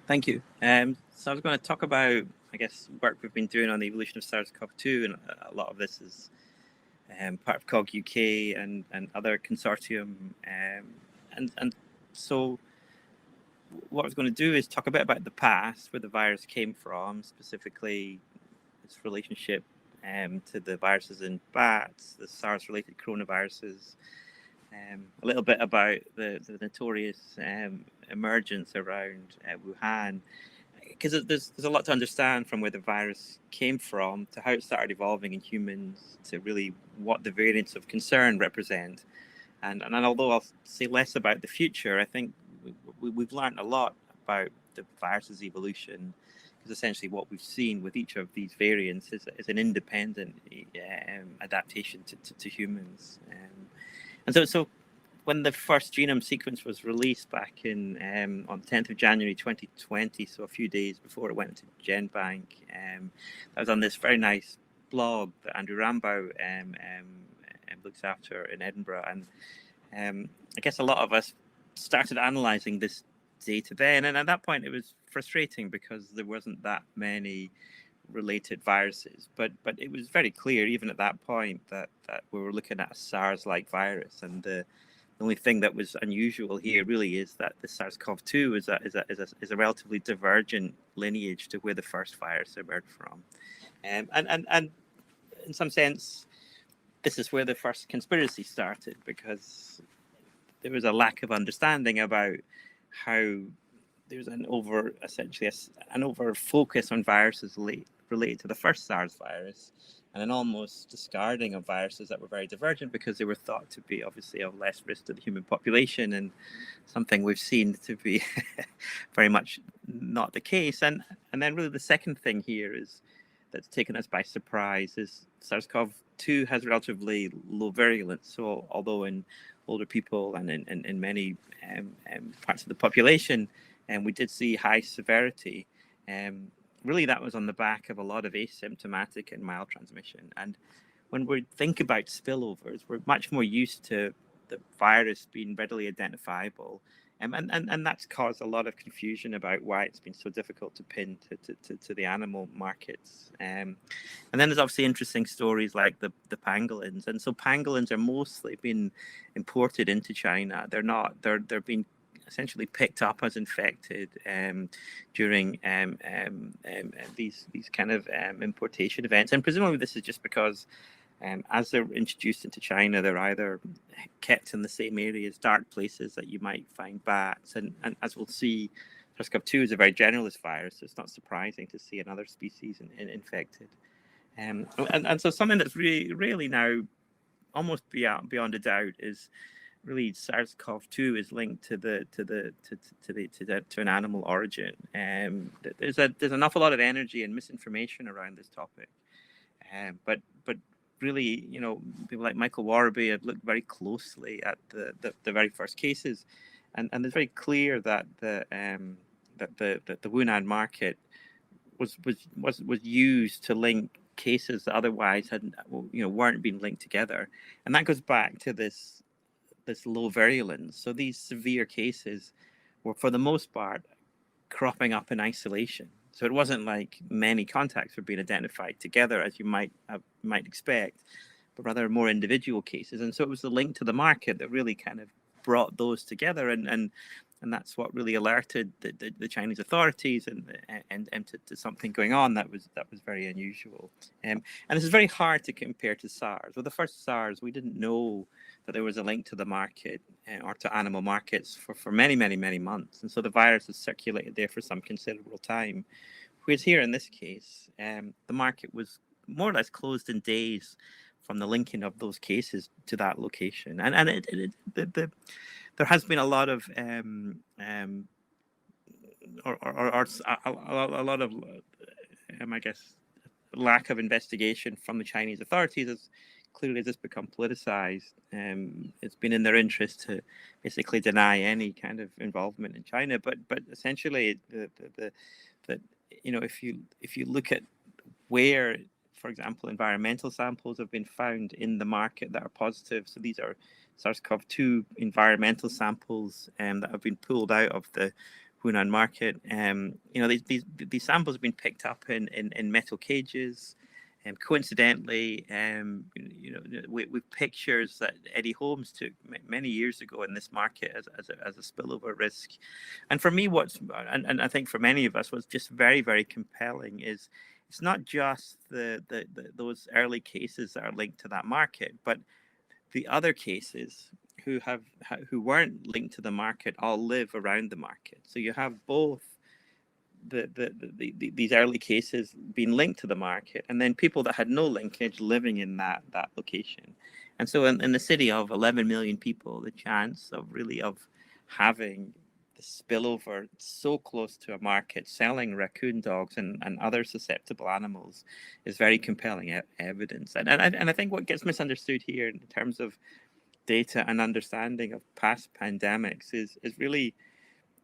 Thank you. So I was going to talk about, I guess, work we've been doing on the evolution of SARS-CoV-2, and a lot of this is part of COG UK and other consortium. And so what I was going to do is talk a bit about the past, where the virus came from, specifically its relationship to the viruses in bats, the SARS-related coronaviruses, a little bit about the notorious emergence around Wuhan, because there's a lot to understand from where the virus came from to how it started evolving in humans to really what the variants of concern represent. And although I'll say less about the future, I think we've learned a lot about the virus's evolution, because essentially what we've seen with each of these variants is an independent adaptation to humans. And so when the first genome sequence was released back in on 10th of January 2020, so a few days before it went into GenBank, I was on this very nice blog that Andrew Rambow looks after in Edinburgh, and I guess a lot of us started analysing this data then, and at that point it was frustrating because there wasn't that many related viruses, but it was very clear even at that point that we were looking at a SARS-like virus, and the only thing that was unusual here really is that the SARS-CoV-2 is a relatively divergent lineage to where the first virus emerged from, and in some sense this is where the first conspiracy started, because there was a lack of understanding about how there's an over focus on viruses related to the first SARS virus, and an almost discarding of viruses that were very divergent because they were thought to be obviously of less risk to the human population, and something we've seen to be very much not the case. And then really the second thing here is that's taken us by surprise is SARS-CoV-2 has relatively low virulence. So although in older people and in many parts of the population, and we did see high severity, really that was on the back of a lot of asymptomatic and mild transmission. And when we think about spillovers, we're much more used to the virus being readily identifiable, and that's caused a lot of confusion about why it's been so difficult to pin to the animal markets. And then there's obviously interesting stories like the pangolins, and so pangolins are mostly being imported into China. They're being essentially picked up as infected during these kind of importation events, and presumably this is just because as they're introduced into China, they're either kept in the same areas, dark places that you might find bats, and as we'll see, SARS-CoV-2 is a very generalist virus, so it's not surprising to see another species infected. And so something that's really now almost beyond a doubt is really SARS-CoV-2 is linked to an animal origin. There's an awful lot of energy and misinformation around this topic, but really, you know, people like Michael Warraby have looked very closely at the very first cases, and it's very clear that the Wuhan market was used to link cases that otherwise weren't being linked together, and that goes back to this low virulence. So these severe cases were, for the most part, cropping up in isolation. So it wasn't like many contacts were being identified together, as you might expect, but rather more individual cases. And so it was the link to the market that really kind of brought those together, and that's what really alerted the Chinese authorities and to something going on that was very unusual. And this is very hard to compare to SARS. With the first SARS, we didn't know that there was a link to the market or to animal markets for many months, and so the virus has circulated there for some considerable time. Whereas here in this case, the market was more or less closed in days from the linking of those cases to that location, and there has been a lot of a lot of I guess lack of investigation from the Chinese authorities, as clearly this become politicized. It's been in their interest to basically deny any kind of involvement in China, but essentially if you look at where, for example, environmental samples have been found in the market that are positive, so these are SARS-CoV-2 environmental samples that have been pulled out of the Hunan market. These samples have been picked up in metal cages. Coincidentally, with pictures that Eddie Holmes took many years ago in this market as a spillover risk. And for me, and I think for many of us, what's just very, very compelling is it's not just those early cases that are linked to that market, but the other cases who weren't linked to the market all live around the market. So you have both these early cases being linked to the market, and then people that had no linkage living in that location. And so in the city of 11 million people, the chance of having the spillover so close to a market selling raccoon dogs and other susceptible animals is very compelling evidence. And I think what gets misunderstood here in terms of data and understanding of past pandemics is really,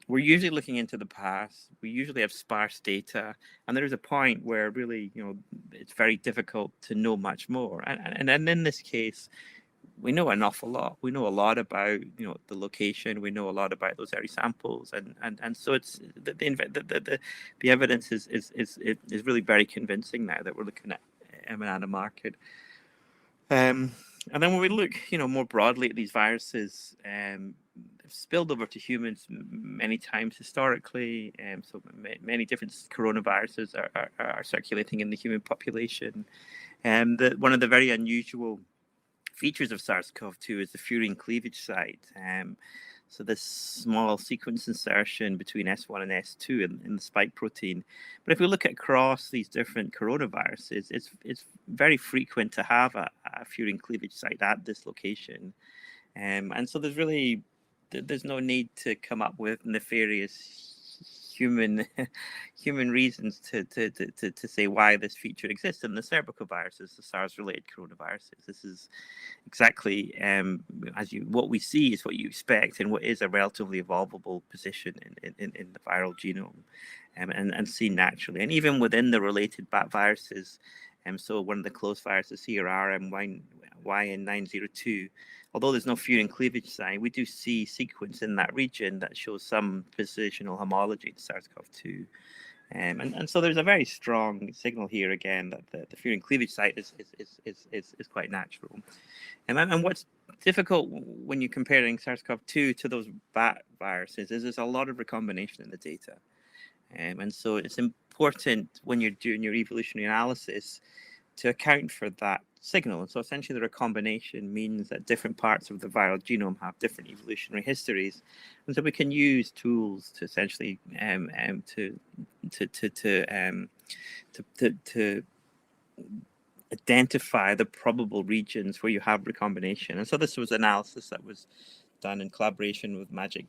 we're usually looking into the past. We usually have sparse data, and there's a point where really, it's very difficult to know much more. And in this case, we know an awful lot. We know a lot about the location. We know a lot about those early samples, and so it's the evidence is really very convincing now that we're looking at a market. And then when we look, more broadly at these viruses, they've spilled over to humans many times historically. So many different coronaviruses are circulating in the human population. And one of the very unusual features of SARS-CoV-2 is the furin cleavage site. So this small sequence insertion between S1 and S2 in the spike protein. But if we look across these different coronaviruses, it's very frequent to have a furin cleavage site at this location. And so there's no need to come up with nefarious human reasons to say why this feature exists in the cervicoviruses, the SARS-related coronaviruses. This is exactly what we see is what you expect in what is a relatively evolvable position in the viral genome, and seen naturally. And even within the related bat viruses, so one of the close viruses here, YN902, although there's no furin cleavage site, we do see sequence in that region that shows some positional homology to SARS-CoV-2. And so there's a very strong signal here again that the furin cleavage site is quite natural. And what's difficult when you're comparing SARS-CoV-2 to those bat viruses is there's a lot of recombination in the data. And so it's important when you're doing your evolutionary analysis to account for that signal. And so essentially the recombination means that different parts of the viral genome have different evolutionary histories. And so we can use tools to essentially to identify the probable regions where you have recombination. And so this was analysis that was done in collaboration with Magic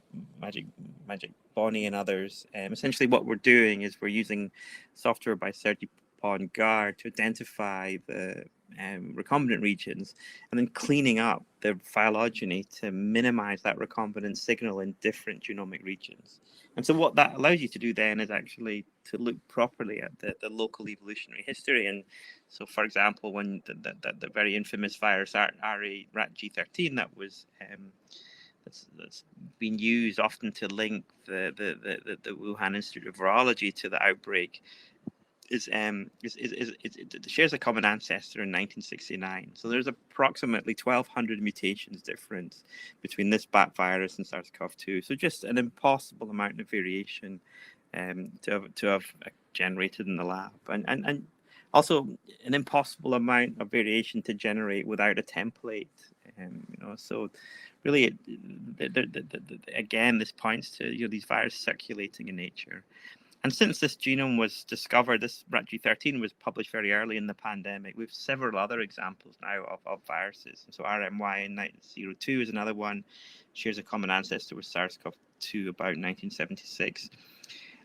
Bonnie and others. Essentially what we're doing is we're using software by Sergi Pongard to identify the recombinant regions and then cleaning up the phylogeny to minimize that recombinant signal in different genomic regions. And so what that allows you to do then is actually to look properly at the local evolutionary history. And so, for example, when the very infamous virus RAG13 that was that's been used often to link the Wuhan Institute of Virology to the outbreak, it shares a common ancestor in 1969. So there's approximately 1,200 mutations difference between this bat virus and SARS-CoV-2. So just an impossible amount of variation to have generated in the lab, and also an impossible amount of variation to generate without a template. So really, again, this points to these viruses circulating in nature. And since this genome was discovered, this RAG13 was published very early in the pandemic. We have several other examples now of viruses. So RMYN902 is another one, shares a common ancestor with SARS-CoV-2 about 1976.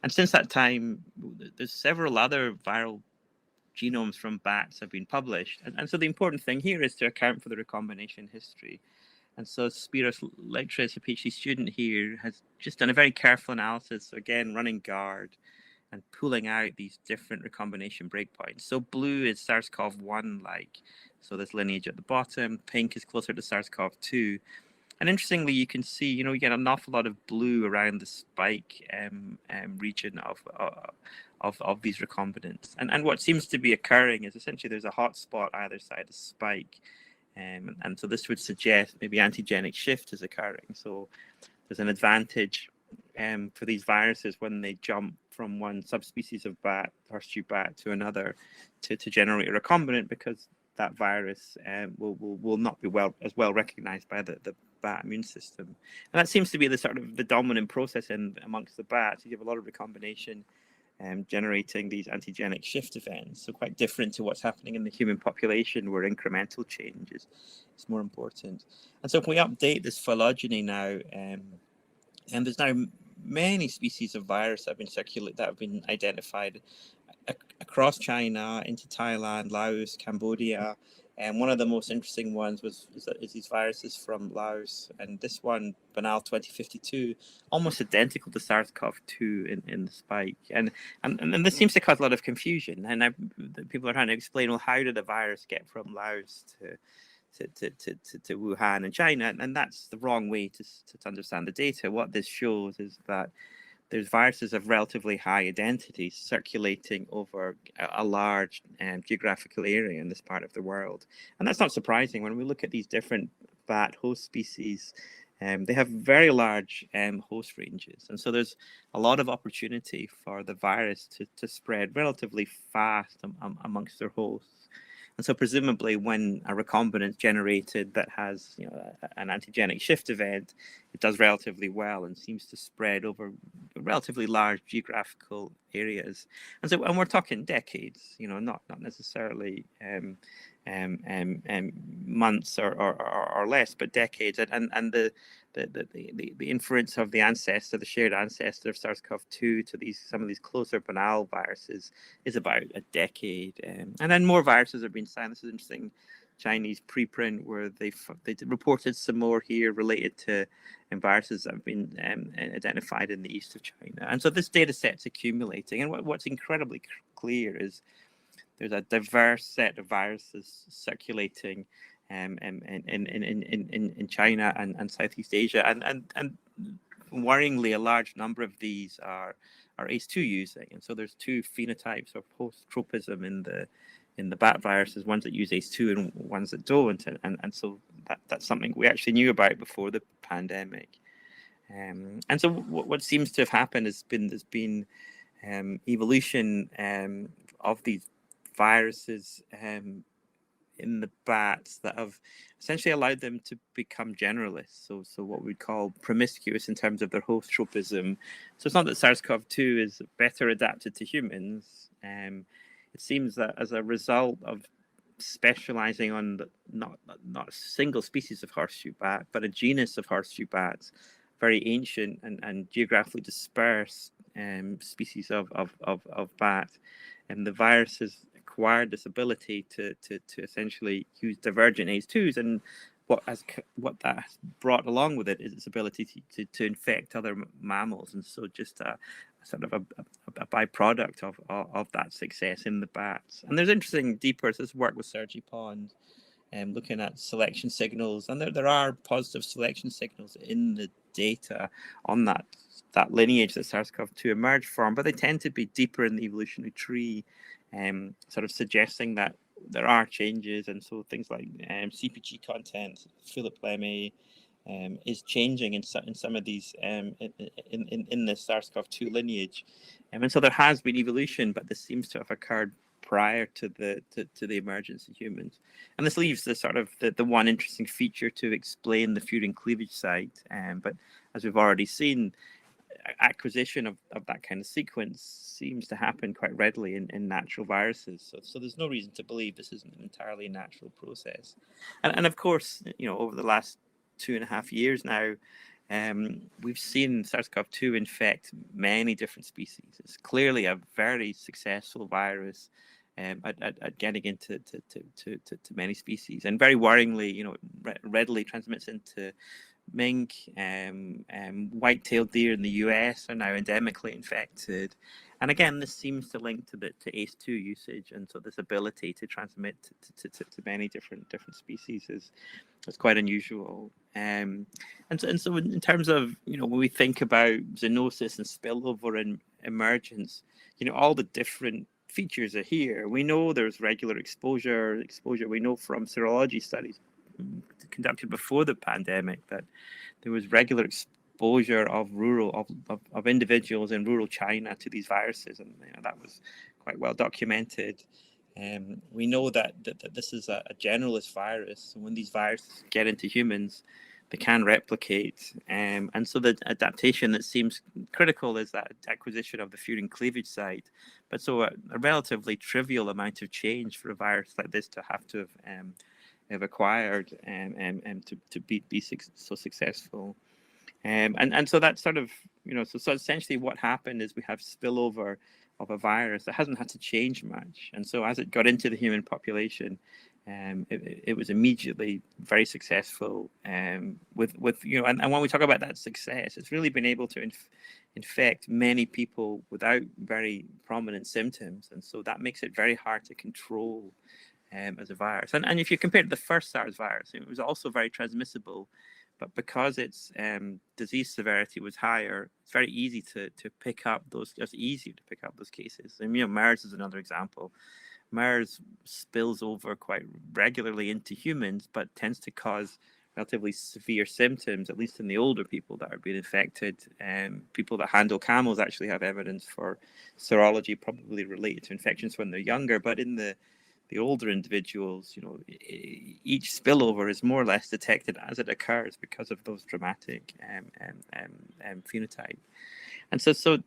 And since that time, there's several other viral genomes from bats have been published. And so the important thing here is to account for the recombination history. And so Spiros Lectris, a PhD student here, has just done a very careful analysis, so again, running GUARD and pulling out these different recombination breakpoints. So blue is SARS-CoV-1-like, so this lineage at the bottom. Pink is closer to SARS-CoV-2. And interestingly, you can see, you get an awful lot of blue around the spike region of these recombinants. And what seems to be occurring is essentially there's a hot spot either side of spike. And so this would suggest maybe antigenic shift is occurring. So there's an advantage for these viruses when they jump from one subspecies of bat, horseshoe bat, to another to generate a recombinant, because that virus will not be as well recognized by the bat immune system. And that seems to be the sort of the dominant process amongst the bats. You have a lot of recombination generating these antigenic shift events. So quite different to what's happening in the human population, where incremental change is more important. And so if we update this phylogeny now, and there's now many species of virus that have been identified across China, into Thailand, Laos, Cambodia. And one of the most interesting ones is these viruses from Laos. And this one, Banal 2052, almost identical to SARS-CoV-2 in the spike. And this seems to cause a lot of confusion. And people are trying to explain, well, how did a virus get from Laos to Wuhan and China? And that's the wrong way to understand the data. What this shows is that there's viruses of relatively high identity circulating over a large geographical area in this part of the world. And that's not surprising. When we look at these different bat host species, they have very large host ranges. And so there's a lot of opportunity for the virus to spread relatively fast amongst their hosts. And so presumably when a recombinant is generated that has an antigenic shift event, it does relatively well and seems to spread over relatively large geographical areas. And we're talking decades, not necessarily months or less, but decades. And the inference of the shared ancestor of SARS-CoV-2 to some of these closer banal viruses is about a decade. And then more viruses have been signed. This is interesting Chinese preprint where they reported some more here related to viruses that have been identified in the east of China. And so this data set's accumulating. And what's incredibly clear is there's a diverse set of viruses circulating in China and Southeast Asia, and worryingly, a large number of these are ACE2 using, and so there's two phenotypes of host tropism in the bat viruses, ones that use ACE2 and ones that don't, and so that's something we actually knew about before the pandemic. And so what seems to have happened there's been evolution of these viruses in the bats that have essentially allowed them to become generalists. So what we'd call promiscuous in terms of their host tropism. So it's not that SARS-CoV-2 is better adapted to humans. It seems that as a result of specializing on not a single species of horseshoe bat, but a genus of horseshoe bats, very ancient and geographically dispersed species of bat, and the virus has acquired this ability to essentially use divergent ACE2s, and what that has brought along with it is its ability to infect other mammals, and so just a sort of a byproduct of that success in the bats. And there's interesting deeper this work with Sergi Pond, looking at selection signals, and there are positive selection signals in the data on that lineage that SARS-CoV-2 emerged from, but they tend to be deeper in the evolutionary tree, sort of suggesting that there are changes. And so things like CpG content, Philip Lemay, is changing in some of these in the SARS-CoV-2 lineage, and so there has been evolution, but this seems to have occurred prior to the emergence of humans. And this leaves the sort of the one interesting feature to explain the furin cleavage site. But as we've already seen, acquisition of that kind of sequence seems to happen quite readily in natural viruses. So there's no reason to believe this isn't an entirely natural process. And of course, over the last 2.5 years now, we've seen SARS-CoV-2 infect many different species. It's clearly a very successful virus at getting into to many species, and very worryingly, readily transmits into mink, white-tailed deer in the US are now endemically infected. And again, this seems to link to ACE2 usage, and so this ability to transmit to many different species is quite unusual. And so in terms of, when we think about zoonosis and spillover and emergence, all the different features are here. We know there's regular exposure. We know from serology studies conducted before the pandemic that there was regular exposure of individuals in rural China to these viruses, and that was quite well documented. We know that this is a generalist virus, so when these viruses get into humans, they can replicate, and so the adaptation that seems critical is that acquisition of the furin cleavage site. But so a relatively trivial amount of change for a virus like this to have acquired to be so successful. And so that's sort of, so essentially what happened is we have spillover of a virus that hasn't had to change much. And so as it got into the human population, it was immediately very successful with and when we talk about that success, it's really been able to infect many people without very prominent symptoms. And so that makes it very hard to control as a virus. And if you compare it to the first SARS virus, it was also very transmissible, but because its disease severity was higher, it's very easy to pick up those. It's easier to pick up those cases. And MERS is another example. MERS spills over quite regularly into humans, but tends to cause relatively severe symptoms, at least in the older people that are being infected. People that handle camels actually have evidence for serology probably related to infections when they're younger, but in the older individuals, each spillover is more or less detected as it occurs because of those dramatic phenotype. And so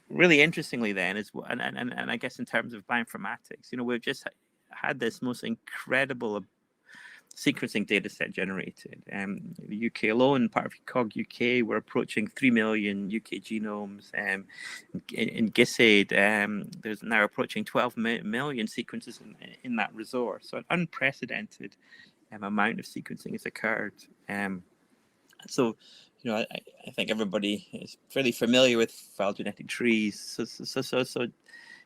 really interestingly then is, and I guess in terms of bioinformatics, we've just had this most incredible sequencing data set generated. The UK alone, part of COG UK, we're approaching 3 million UK genomes. In GISAID, there's now approaching 12 million sequences in that resource. So an unprecedented amount of sequencing has occurred. So, I think everybody is fairly familiar with phylogenetic trees. So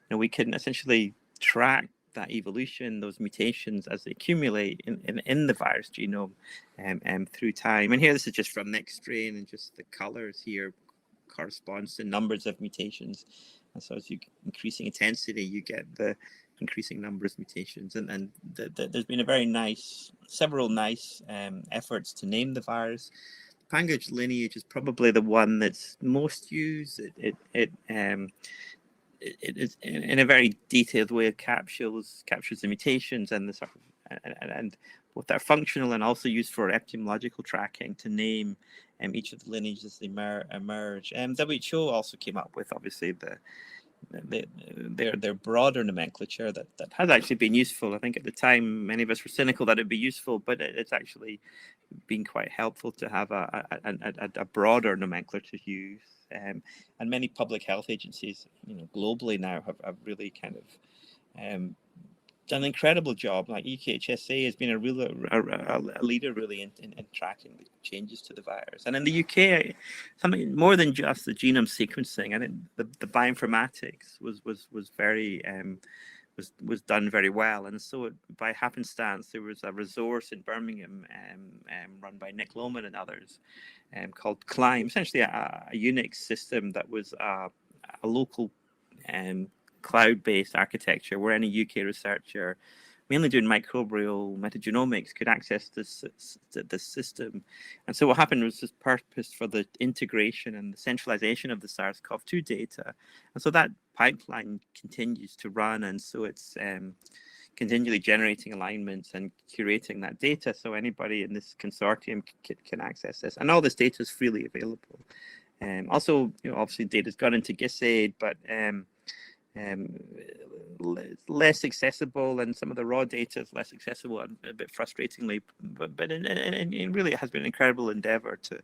we can essentially track that evolution, those mutations as they accumulate in the virus genome through time. And here, this is just from next strain, and just the colors here corresponds to numbers of mutations. And so as you increasing intensity, you get the increasing numbers of mutations. And there's been several nice efforts to name the virus. Pangaea lineage is probably the one that's most used. It is in a very detailed way captures the mutations and the sort of and both are functional and also used for epidemiological tracking to name each of the lineages as they emerge. WHO also came up with obviously their broader nomenclature that has actually been useful. I think at the time many of us were cynical that it'd be useful, but it's actually been quite helpful to have a broader nomenclature to use. And many public health agencies, globally now have really kind of done an incredible job. Like EKHSA has been a leader really in tracking the changes to the virus. And in the UK, something more than just the genome sequencing, I think the bioinformatics was very was done very well. And so by happenstance, there was a resource in Birmingham run by Nick Lohman and others called Climb, essentially a Unix system that was a local cloud-based architecture where any UK researcher, mainly doing microbial metagenomics, could access this system. And so what happened was this purpose for the integration and the centralization of the SARS-CoV-2 data. And so that pipeline continues to run, and so it's continually generating alignments and curating that data so anybody in this consortium can access this. And all this data is freely available. Also, obviously data's gone into GISAID, but less accessible, and some of the raw data is less accessible, and a bit frustratingly, but it really has been an incredible endeavor to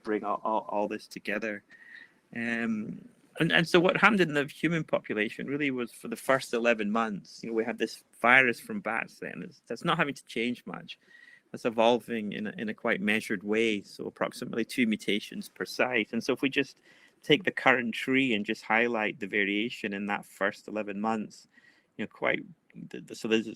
bring all this together. And so what happened in the human population really was for the first 11 months, we had this virus from bats then that's not having to change much. that's evolving in a quite measured way. So approximately 2 mutations per site. And so if we just take the current tree and just highlight the variation in that first 11 months, quite. So this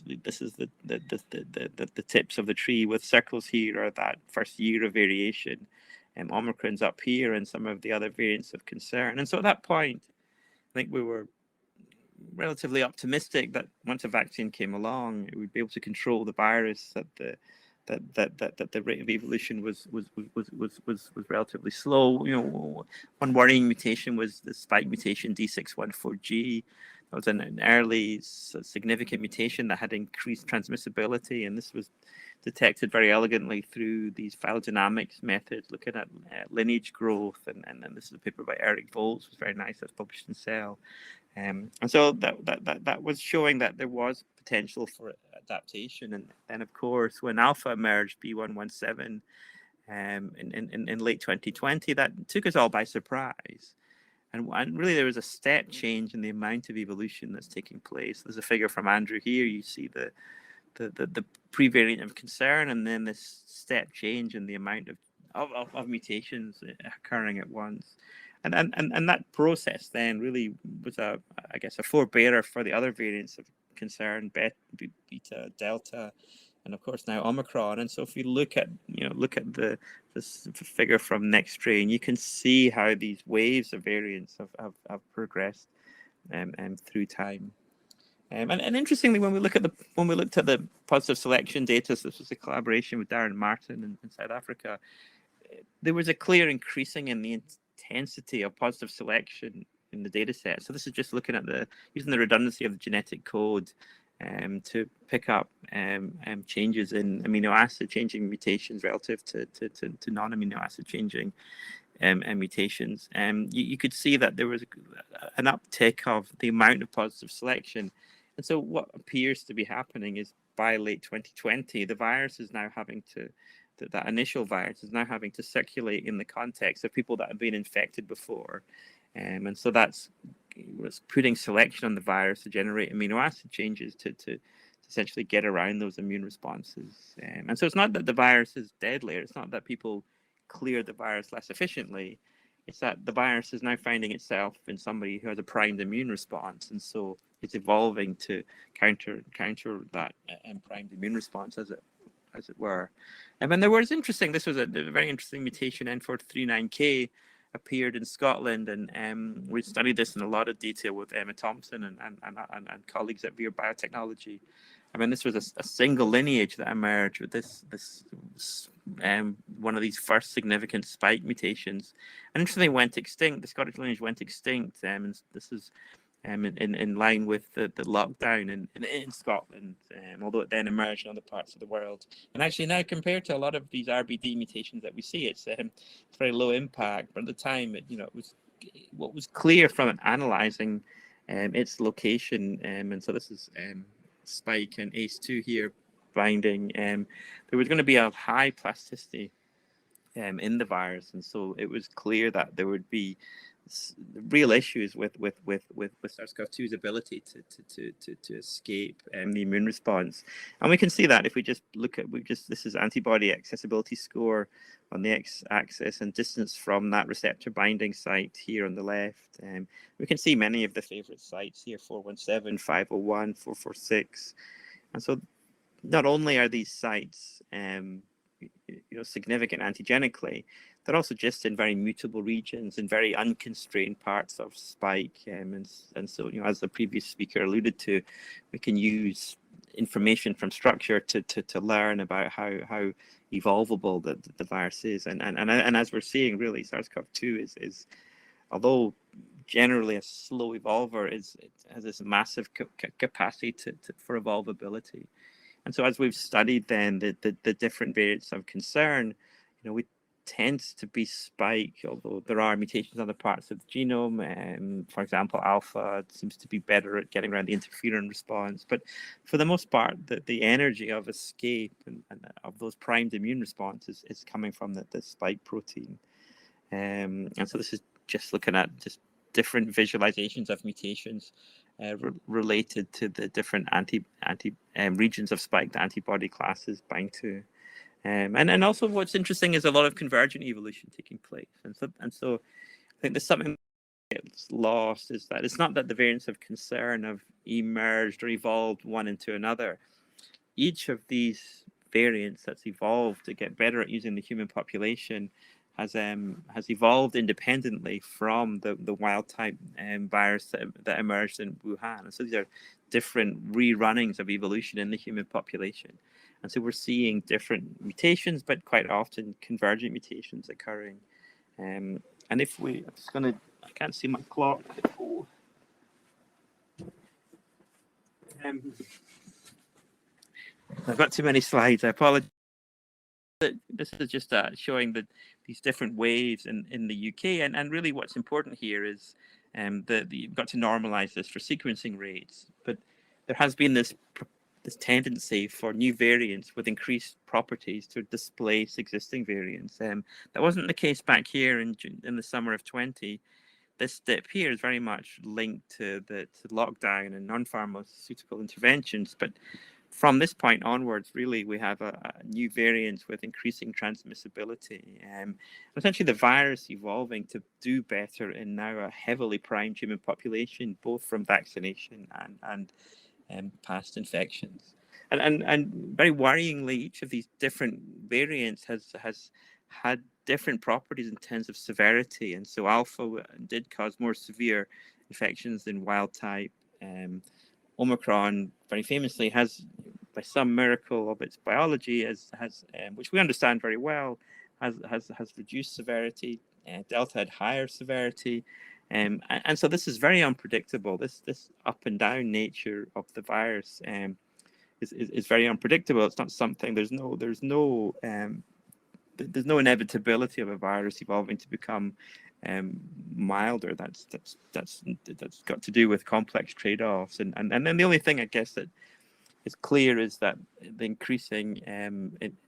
is the tips of the tree with circles here are that first year of variation, and Omicron's up here, and some of the other variants of concern. And so at that point, I think we were relatively optimistic that once a vaccine came along, it would be able to control the virus. That the rate of evolution was relatively slow. One worrying mutation was the spike mutation D614G. That was an early significant mutation that had increased transmissibility, and this was detected very elegantly through these phylogenomics methods, looking at lineage growth. And this is a paper by Eric Volz, was very nice. That's published in Cell. And so that was showing that there was potential for adaptation. And then, of course, when Alpha emerged, B117, in late 2020, that took us all by surprise. And really, there was a step change in the amount of evolution that's taking place. There's a figure from Andrew here. You see the prevariant of concern, and then this step change in the amount of mutations occurring at once. And that process then really was a forebearer for the other variants of concern, beta, delta, and of course now Omicron. And so if you look at this figure from Nextstrain, you can see how these waves of variants have progressed through time. And interestingly, when we looked at the positive selection data, so this was a collaboration with Darren Martin in South Africa, there was a clear increasing in the intensity of positive selection in the data set. So this is just looking at using the redundancy of the genetic code to pick up changes in amino acid changing mutations relative to non-amino acid changing mutations. You could see that there was an uptick of the amount of positive selection. And so what appears to be happening is by late 2020, the virus is now having to that initial virus is now having to circulate in the context of people that have been infected before. And so that's was putting selection on the virus to generate amino acid changes to essentially get around those immune responses. And so it's not that the virus is deadlier. It's not that people clear the virus less efficiently. It's that the virus is now finding itself in somebody who has a primed immune response. And so it's evolving to counter that primed immune response, as it were. And then there was interesting, this was a very interesting mutation, N439K, appeared in Scotland, and we studied this in a lot of detail with Emma Thompson and colleagues at VarI Biotechnology. I mean, this was a single lineage that emerged with this one of these first significant spike mutations, and interestingly went extinct. The Scottish lineage went extinct, and this is in line with the lockdown in Scotland, although it then emerged in other parts of the world. And actually now, compared to a lot of these RBD mutations that we see, it's very low impact. But at the time, it was what was clear from analyzing its location. And so this is spike and ACE2 here binding. There was going to be a high plasticity in the virus, and so it was clear that there would be real issues with SARS-CoV-2's ability to escape the immune response. And we can see that if we just look at this is antibody accessibility score on the x-axis and distance from that receptor binding site here on the left. We can see many of the favorite sites here: 417, 501, 446. And so not only are these sites significant antigenically, they're also just in very mutable regions in very unconstrained parts of spike. And so, as the previous speaker alluded to, we can use information from structure to learn about how evolvable the virus is. And as we're seeing, really, SARS-CoV-2 is although generally a slow evolver, it has this massive capacity for evolvability. And so as we've studied then the different variants of concern, we tend to be spike, although there are mutations in other parts of the genome. For example, alpha seems to be better at getting around the interferon response. But for the most part, the energy of escape and of those primed immune responses is coming from the spike protein. And so this is just looking at just different visualizations of mutations related to the different regions of spike the antibody classes bind to. And also what's interesting is a lot of convergent evolution taking place. And so I think there's something gets lost is that it's not that the variants of concern have emerged or evolved one into another. Each of these variants that's evolved to get better at using the human population has evolved independently from the wild type virus that emerged in Wuhan. And so these are different rerunnings of evolution in the human population. And so we're seeing different mutations, but quite often convergent mutations occurring. And if we, I'm just going to, I can't see my clock. Oh. I've got too many slides. I apologize. This is just showing these different waves in the UK, and really what's important here is you've got to normalize this for sequencing rates. But there has been this tendency for new variants with increased properties to displace existing variants. That wasn't the case back here in the summer of 20. This dip here is very much linked to lockdown and non-pharmaceutical interventions, but from this point onwards, really, we have a new variants with increasing transmissibility. Essentially, the virus evolving to do better in now a heavily primed human population, both from vaccination and past infections. And very worryingly, each of these different variants has had different properties in terms of severity. And so alpha did cause more severe infections than wild type. Omicron, very famously, has, by some miracle of its biology, which we understand very well, has reduced severity. Delta had higher severity, and so this is very unpredictable. This up and down nature of the virus is very unpredictable. It's not something. There's no inevitability of a virus evolving to become milder. That's got to do with complex trade-offs, and then the only thing I guess that is clear is that the increasing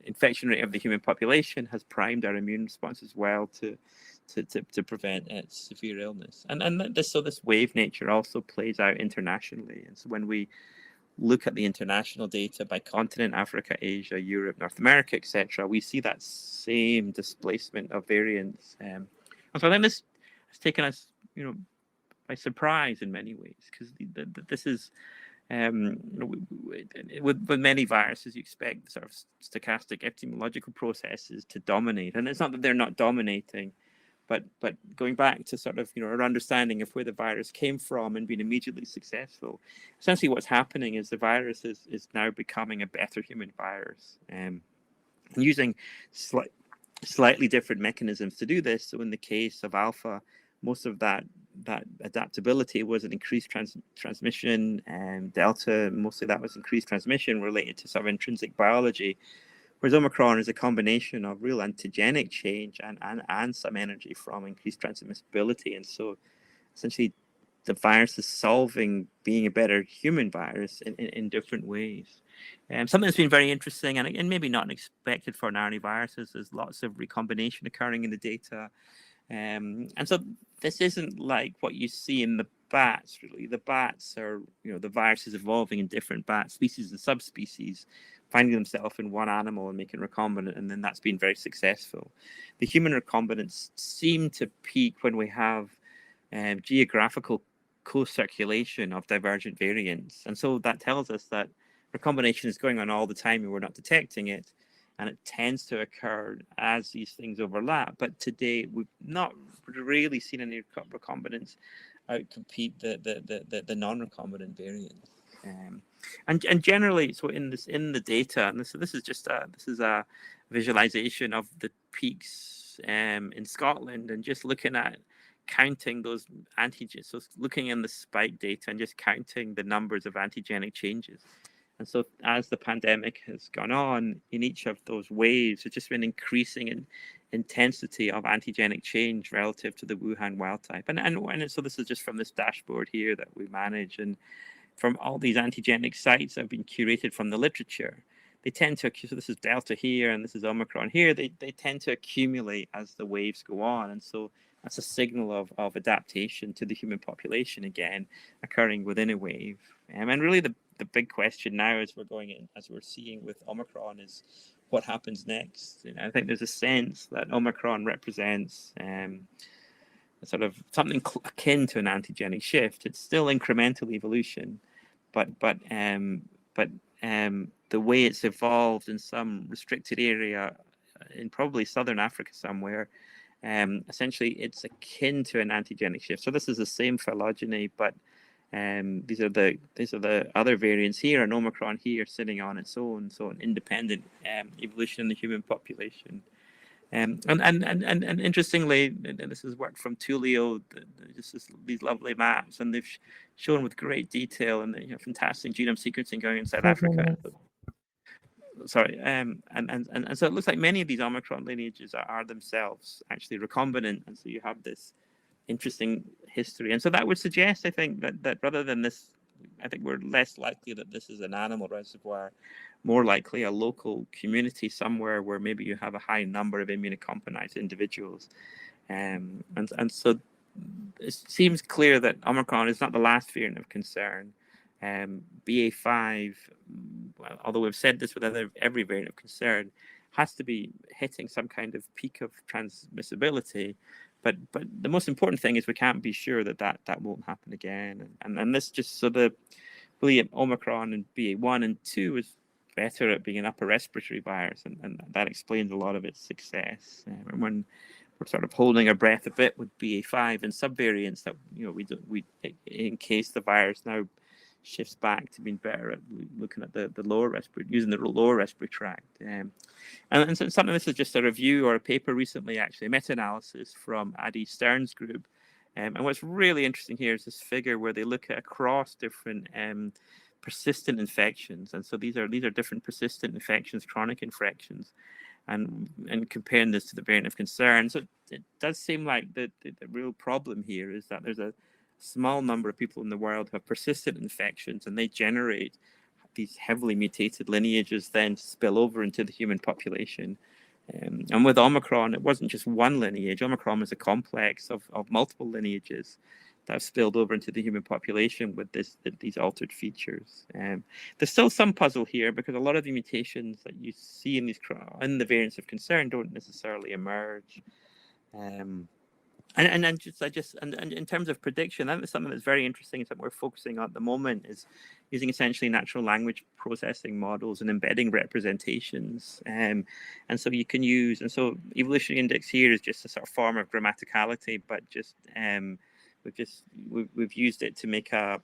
infection rate of the human population has primed our immune response as well to prevent severe illness, and this wave nature also plays out internationally. And so when we look at the international data by continent, Africa, Asia, Europe, North America, etc., we see that same displacement of variants. And so I think this has taken us, by surprise in many ways, because this is, with many viruses, you expect sort of stochastic epidemiological processes to dominate, and it's not that they're not dominating. But going back to sort of our understanding of where the virus came from and being immediately successful, essentially what's happening is the virus is now becoming a better human virus, and using slightly different mechanisms to do this. So in the case of alpha, most of that adaptability was an increased transmission, and delta, mostly that was increased transmission related to sort of intrinsic biology. Whereas Omicron is a combination of real antigenic change and some energy from increased transmissibility. And so essentially the virus is solving being a better human virus in different ways. Something that's been very interesting and maybe not unexpected for an RNA virus is there's lots of recombination occurring in the data. And so this isn't like what you see in the bats, really. The bats are, the virus is evolving in different bat species and subspecies, finding themselves in one animal and making recombinant, and then that's been very successful. The human recombinants seem to peak when we have geographical co-circulation of divergent variants. And so that tells us that recombination is going on all the time and we're not detecting it. And it tends to occur as these things overlap. But today, we've not really seen any recombinants outcompete the non-recombinant variants. And generally, so in the data, and this is just a visualization of the peaks in Scotland, and just looking at counting those antigens. So looking in the spike data and just counting the numbers of antigenic changes. And so as the pandemic has gone on, in each of those waves, it's just been increasing in intensity of antigenic change relative to the Wuhan wild type. And so this is just from this dashboard here that we manage. And from all these antigenic sites that have been curated from the literature, they tend to, so this is Delta here and this is Omicron here, they tend to accumulate as the waves go on. And so that's a signal of adaptation to the human population again, occurring within a wave. And really the big question now as we're seeing with Omicron is what happens next. I think there's a sense that Omicron represents sort of something akin to an antigenic shift. It's still incremental evolution, but the way it's evolved in some restricted area in probably southern Africa somewhere, essentially it's akin to an antigenic shift. So this is the same phylogeny, but these are the other variants here, and Omicron here sitting on its own, so an independent evolution in the human population. And interestingly, this is work from Tullio, these lovely maps, and they've shown with great detail and fantastic genome sequencing going in South Africa. Sorry, and so it looks like many of these Omicron lineages are themselves actually recombinant, and so you have this interesting history. And so that would suggest, I think, that rather than this, I think we're less likely that this is an animal reservoir, more likely a local community somewhere where maybe you have a high number of immunocompromised individuals. And so it seems clear that Omicron is not the last variant of concern. BA5, well, although we've said this with every variant of concern, has to be hitting some kind of peak of transmissibility. But the most important thing is we can't be sure that won't happen again. And this just so the really Omicron and BA1 and 2 is better at being an upper respiratory virus, and that explains a lot of its success. When we're sort of holding our breath a bit with BA5 and subvariants that we in case the virus now shifts back to being better at looking at the lower respiratory, using the lower respiratory tract. And so something, this is just a review or a paper recently, actually, a meta-analysis from Adi Stern's group. And what's really interesting here is this figure where they look at across different persistent infections. And so these are different persistent infections, chronic infections, and comparing this to the variant of concern. So it does seem like the real problem here is that there's a small number of people in the world who have persistent infections, and they generate these heavily mutated lineages then spill over into the human population. And with Omicron, it wasn't just one lineage. Omicron was a complex of multiple lineages that have spilled over into the human population with these altered features. There's still some puzzle here because a lot of the mutations that you see in the variants of concern don't necessarily emerge. And in terms of prediction, that is something that's very interesting. Something we're focusing on at the moment is using essentially natural language processing models and embedding representations. And so you can use, and so evolutionary index here is just a sort of form of grammaticality, but just we've used it to make a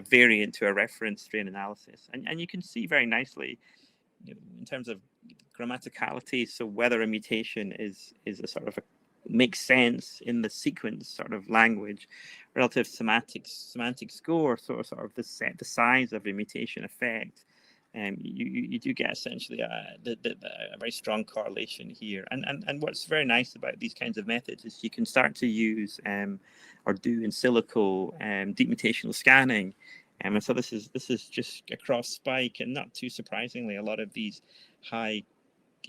variant to a reference strain analysis, and you can see very nicely, in terms of grammaticality, so whether a mutation is a sort of makes sense in the sequence sort of language, relative semantic score, sort of the size of a mutation effect. You do get essentially a very strong correlation here. And what's very nice about these kinds of methods is you can start to use or do in silico deep mutational scanning. And so this is just across spike, and not too surprisingly, a lot of these high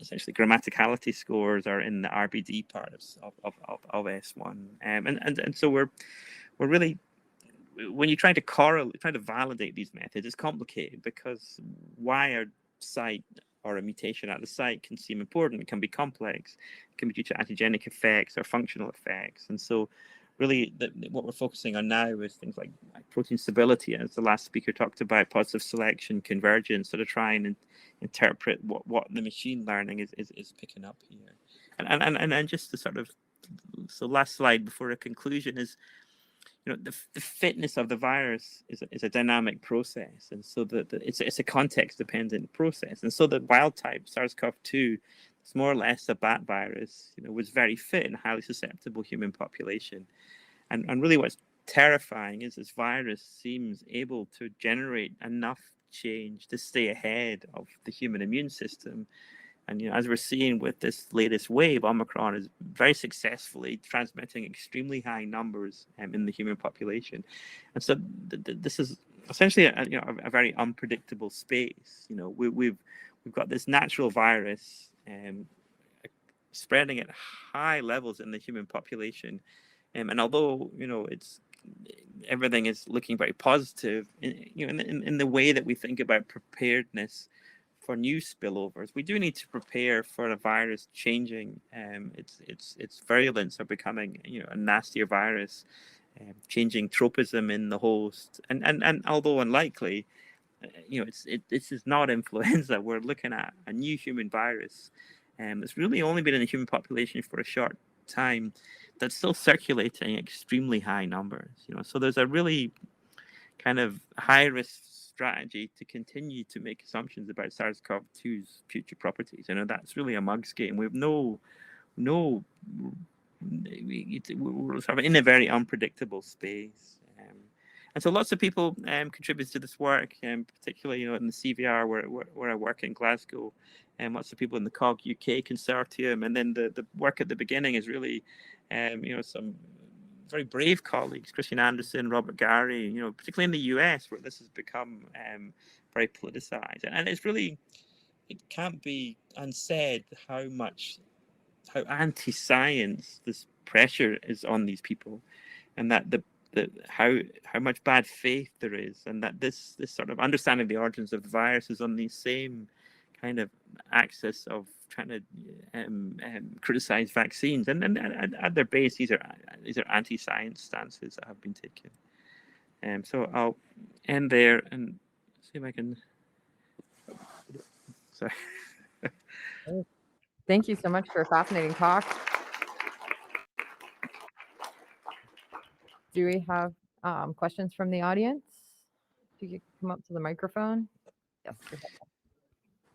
essentially grammaticality scores are in the RBD part of S1. And so we're really, when you try to validate these methods, it's complicated because why a site or a mutation at the site can seem important. It can be complex. It can be due to antigenic effects or functional effects. And so really what we're focusing on now is things like protein stability, as the last speaker talked about, positive selection, convergence, sort of trying and interpret what the machine learning is picking up here. And just to sort of, so last slide before a conclusion is, the fitness of the virus is a dynamic process, and so it's a context dependent process, and so the wild type SARS-CoV-2, it's more or less a bat virus, was very fit in a highly susceptible human population, and really what's terrifying is this virus seems able to generate enough change to stay ahead of the human immune system. And as we're seeing with this latest wave, Omicron is very successfully transmitting extremely high numbers in the human population, and so this is essentially a very unpredictable space. We've got this natural virus spreading at high levels in the human population, and although everything is looking very positive, in the way that we think about preparedness for new spillovers. We do need to prepare for a virus changing its virulence or becoming, a nastier virus, changing tropism in the host. And although unlikely, this is not influenza. We're looking at a new human virus, it's really only been in the human population for a short time, that's still circulating extremely high numbers. So there's a really kind of high risk strategy to continue to make assumptions about SARS-CoV-2's future properties. That's really a mug's game. We have we're sort of in a very unpredictable space. And so lots of people contribute to this work, particularly in the CVR where I work in Glasgow, and lots of people in the COG UK consortium. And then the work at the beginning is really, some very brave colleagues, Christian Anderson, Robert Gary, particularly in the US, where this has become very politicized. And it's really, it can't be unsaid how anti-science this pressure is on these people, and that how much bad faith there is, and that this sort of understanding the origins of the virus is on the same kind of axis of trying to criticize vaccines, and at their base, these are anti-science stances that have been taken. So I'll end there and see if I can. Sorry. Thank you so much for a fascinating talk. Do we have questions from the audience? If you could come up to the microphone. Yes.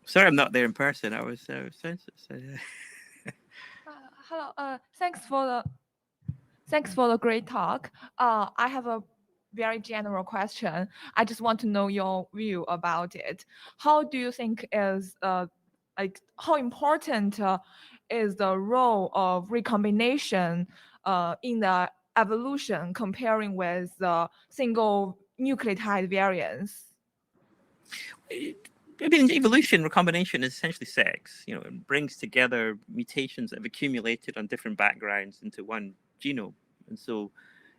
Sorry, I'm not there in person. I was Hello. Thanks for the great talk. I have a very general question. I just want to know your view about it. How do you think is how important is the role of recombination in the evolution comparing with the single nucleotide variants? I mean, evolution, recombination is essentially sex. It brings together mutations that have accumulated on different backgrounds into one genome. And so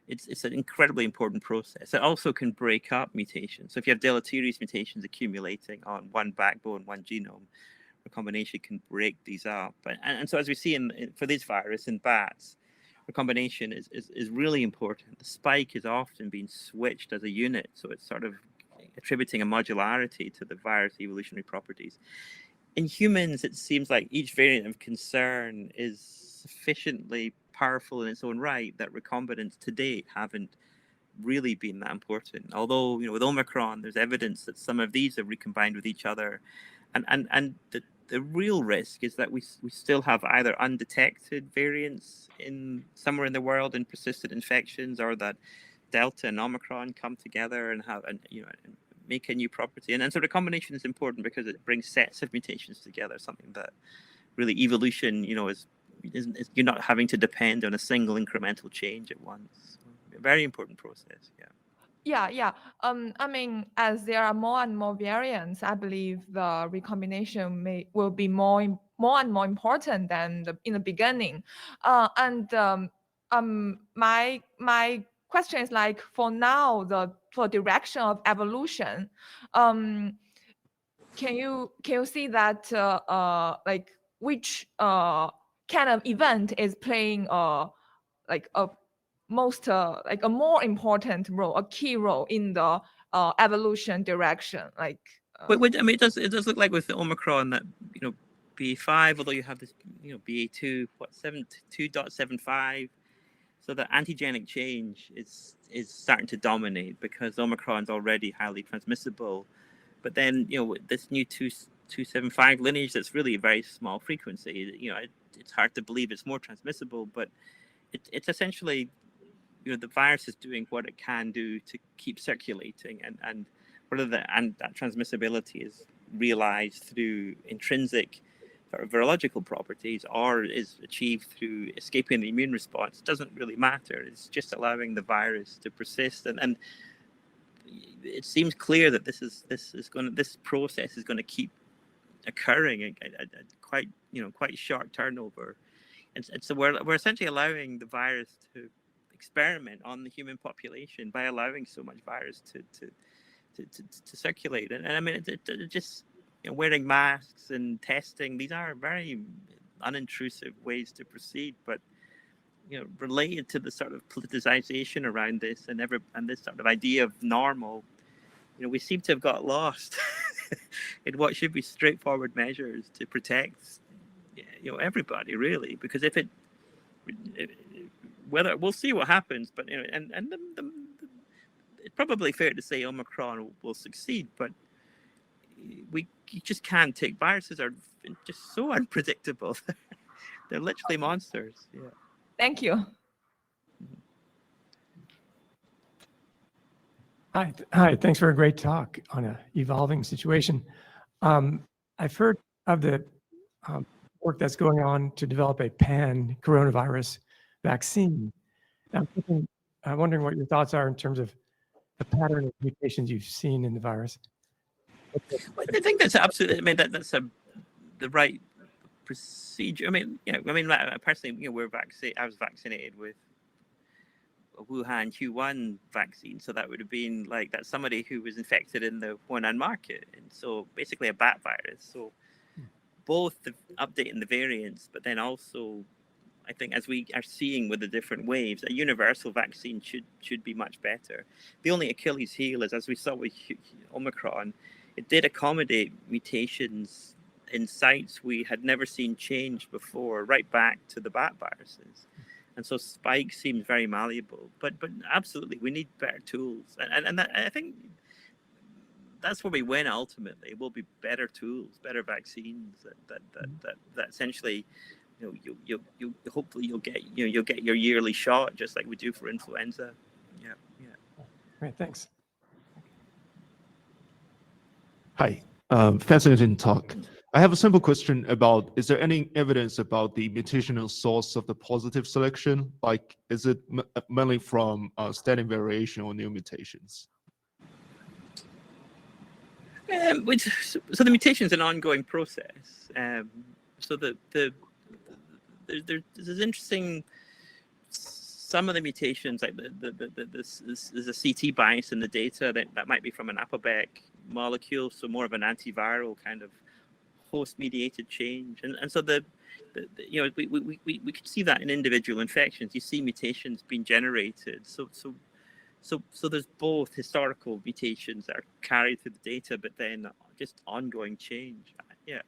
it's an incredibly important process. It also can break up mutations. So if you have deleterious mutations accumulating on one backbone, one genome, recombination can break these up. And so as we see for this virus in bats, recombination is really important. The spike is often being switched as a unit. So it's sort of attributing a modularity to the virus evolutionary properties. In humans, it seems like each variant of concern is sufficiently powerful in its own right that recombinants to date haven't really been that important. Although, with Omicron, there's evidence that some of these are recombined with each other. And the real risk is that we still have either undetected variants somewhere in the world in persistent infections, or that Delta and Omicron come together and make a new property. And so recombination is important because it brings sets of mutations together, something that really evolution, is you're not having to depend on a single incremental change at once. So, a very important process. Yeah. I mean, as there are more and more variants, I believe the recombination will be more and more important than in the beginning. My question is for now, for direction of evolution, can you see that which kind of event is playing a more important role, a key role in the evolution direction? I mean, it does look like with the Omicron that BA5, although you have this BA2 2.75. So the antigenic change is starting to dominate because Omicron's already highly transmissible. But then, this new 2.75 lineage, that's really a very small frequency. It's hard to believe it's more transmissible, but it's essentially, the virus is doing what it can do to keep circulating, and whether that transmissibility is realized through intrinsic virological properties or is achieved through escaping the immune response doesn't really matter. It's just allowing the virus to persist, and it seems clear that this process is going to keep occurring at quite short turnover, and so we're essentially allowing the virus to experiment on the human population by allowing so much virus to circulate, and I mean it just wearing masks and testing, these are very unintrusive ways to proceed, but related to the sort of politicization around this and this sort of idea of normal, we seem to have got lost in what should be straightforward measures to protect everybody, really, because if whether we'll see what happens, but it's probably fair to say Omicron will succeed, but you just can't take. Viruses are just so unpredictable. They're literally monsters. Yeah. Thank you. Hi. Thanks for a great talk on an evolving situation. I've heard of the work that's going on to develop a pan-coronavirus vaccine. I'm wondering what your thoughts are in terms of the pattern of mutations you've seen in the virus. I think that's absolutely. I mean, that's the right procedure. I mean, personally, I was vaccinated with a Wuhan Q1 vaccine, so that would have been like that somebody who was infected in the Hunan market, and so basically a bat virus. So both the update in the variants, but then also, I think as we are seeing with the different waves, a universal vaccine should be much better. The only Achilles heel is, as we saw with Omicron, it did accommodate mutations in sites we had never seen change before, right back to the bat viruses. And so spike seems very malleable, but absolutely we need better tools, and that, I think that's where we win ultimately. It will be better tools, better vaccines that essentially, you hopefully you'll get your yearly shot just like we do for influenza. Yeah. Great, thanks. Hi, fascinating talk. I have a simple question about, is there any evidence about the mutational source of the positive selection? Like, is it mainly from standard variation or new mutations? So the mutation is an ongoing process. So there's interesting, some of the mutations, like there's a CT bias in the data that might be from an ApoBec molecule, so more of an antiviral kind of host-mediated change, and so we could see that in individual infections. You see mutations being generated. So there's both historical mutations that are carried through the data, but then just ongoing change. Yeah.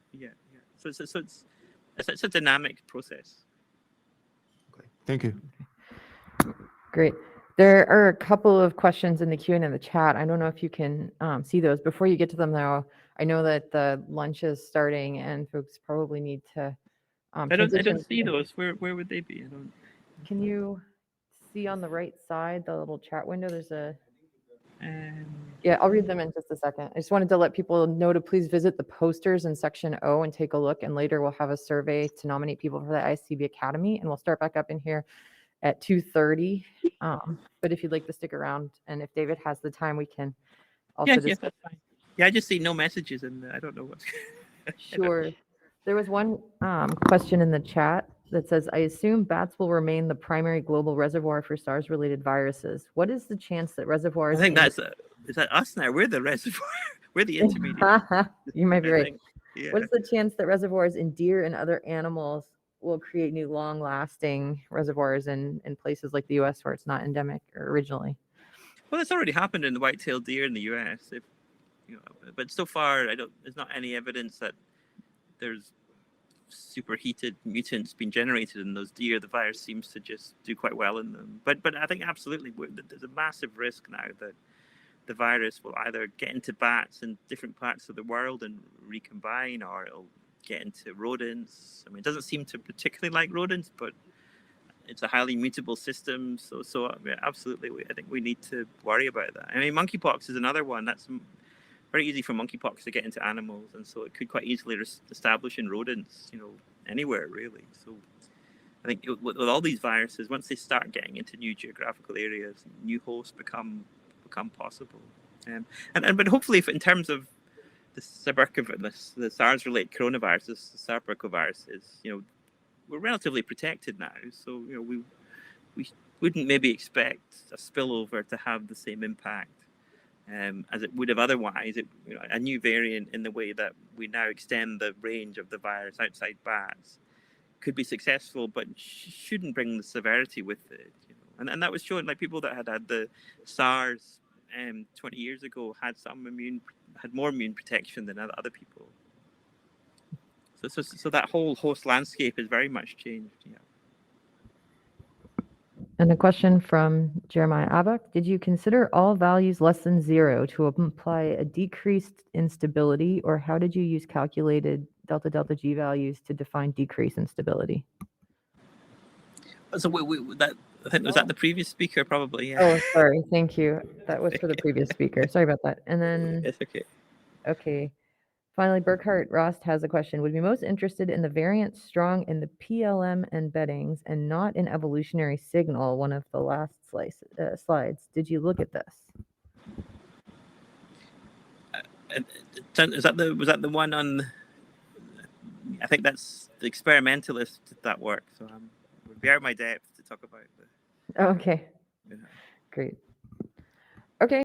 So it's a dynamic process. Okay, thank you. Great. There are a couple of questions in the Q&A in the chat. I don't know if you can see those. Before you get to them, though, I know that the lunch is starting and folks probably need to I don't see those. Where would they be? I don't. Can you see on the right side, the little chat window? There's a... Yeah, I'll read them in just a second. I just wanted to let people know to please visit the posters in section O and take a look. And later we'll have a survey to nominate people for the ISCB Academy. And we'll start back up in here at 2:30. But if you'd like to stick around, and if David has the time, we can also Yes, that's fine. Yeah, I just see no messages in there. I don't know what's. Sure. There was one question in the chat that says, I assume bats will remain the primary global reservoir for SARS-related viruses. What is the chance that reservoirs... I think is that us now? We're the reservoir. We're the intermediate. You might be right. Yeah. What is the chance that reservoirs in deer and other animals will create new long-lasting reservoirs in places like the U.S. where it's not endemic or originally? Well, it's already happened in the white-tailed deer in the U.S. But so far, there's not any evidence that there's superheated mutants being generated in those deer. The virus seems to just do quite well in them. But I think absolutely there's a massive risk now that the virus will either get into bats in different parts of the world and recombine, or it'll get into rodents. I mean, it doesn't seem to particularly like rodents, but it's a highly mutable system. So yeah, absolutely, I think we need to worry about that. I mean, monkeypox is another one. That's very easy for monkeypox to get into animals, and so it could quite easily establish in rodents, anywhere really. So I think with all these viruses, once they start getting into new geographical areas, new hosts become possible. But hopefully, in terms of the SARS-related coronaviruses, the sarbecoviruses, we're relatively protected now. So we wouldn't maybe expect a spillover to have the same impact as it would have otherwise. A new variant in the way that we now extend the range of the virus outside bats could be successful, but shouldn't bring the severity with it. And that was shown, like people that had the SARS 20 years ago had more immune protection than other people. So that whole host landscape has very much changed. Yeah. And a question from Jeremiah Abak. Did you consider all values less than 0 to imply a decreased instability, or how did you use calculated delta delta G values to define decrease in stability? So I think was that the previous speaker, probably. Yeah. Oh, sorry. Thank you. That was for the previous speaker. Sorry about that. And then, It's okay. okay. Finally, Burkhart Rost has a question. Would be most interested in the variant strong in the PLM embeddings and not in evolutionary signal, one of the last slides. Did you look at this? Was that the one on? I think that's the experimentalist that work. So I'm be out of my depth to talk about. Okay. Yeah. Great. Okay.